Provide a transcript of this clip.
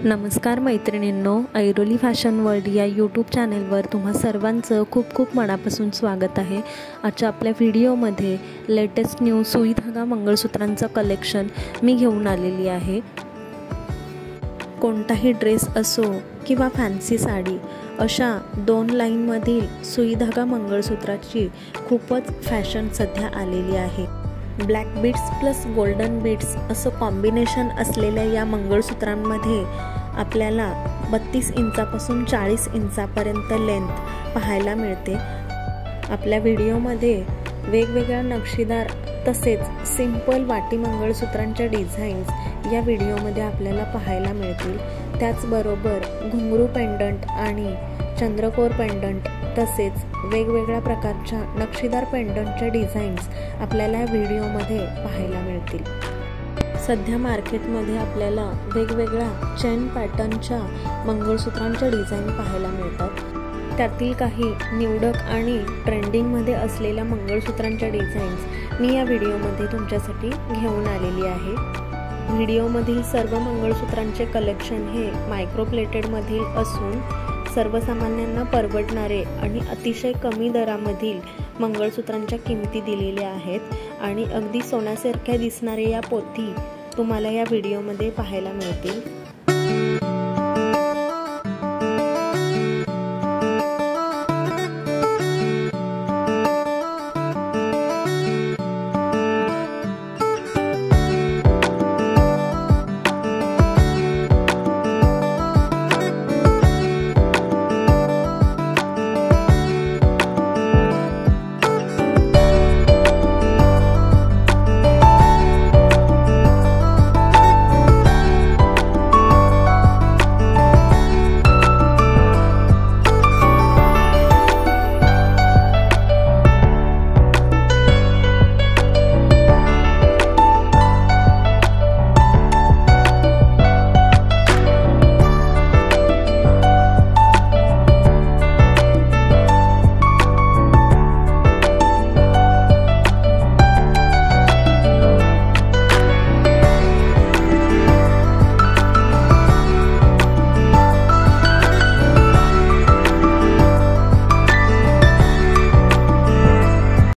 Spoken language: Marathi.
नमस्कार मैत्रिणींनो, ऐरोली फॅशन वर्ल्ड या यूट्यूब चॅनलवर तुम्हा सर्वांचं खूप खूप मनापासून स्वागत आहे। आजच्या आपल्या व्हिडिओमध्ये लेटेस्ट न्यू सुई धागा मंगळसूत्रांचं कलेक्शन मी घेऊन आलेली आहे। कोणताही ड्रेस असो किंवा फॅन्सी साडी, अशा दोन लाईनमधील सुई धागा मंगळसूत्राची खूपच फॅशन सध्या आलेली आहे। Black beads plus golden beads असं कॉम्बिनेशन असलेल्या या मंगळसूत्रांमध्ये आपल्याला 32 इंचापासून 40 इंचापर्यंत लेंथ पाहायला मिळते। आपल्या व्हिडिओमध्ये वेगवेगळ्या नक्षीदार तसेच सिंपल वाटी मंगळसूत्रांच्या डिझाईन्स या व्हिडिओमध्ये आपल्याला पाहायला मिळतील। त्याचबरोबर घुंगरू पेंडंट आणि चंद्रकोर पेंडंट तसेच वेगवेगळ्या प्रकारच्या नक्षीदार पेंडंटच्या डिझाईन्स आपल्याला या व्हिडिओमध्ये पाहायला मिळतील। सध्या मार्केटमध्ये आपल्याला वेगवेगळ्या चेन पॅटर्नच्या मंगळसूत्रांच्या डिझाईन पाहायला मिळतात। त्यातील काही निवडक आणि ट्रेंडिंगमध्ये असलेल्या मंगळसूत्रांच्या डिझाईन्स मी या व्हिडिओमध्ये तुमच्यासाठी घेऊन आलेली आहे। व्हिडिओमधील सर्व मंगळसूत्रांचे कलेक्शन हे मायक्रोप्लेटेडमधील असून सर्वसामान्यांना परवडणारे आणि अतिशय कमी दरामधील मंगळसूत्रांच्या किमती दिलेल्या आहेत आणि अगदी सोन्यासारख्या दिसणारे या पोथी तुम्हाला या व्हिडिओमध्ये पाहायला मिळतील।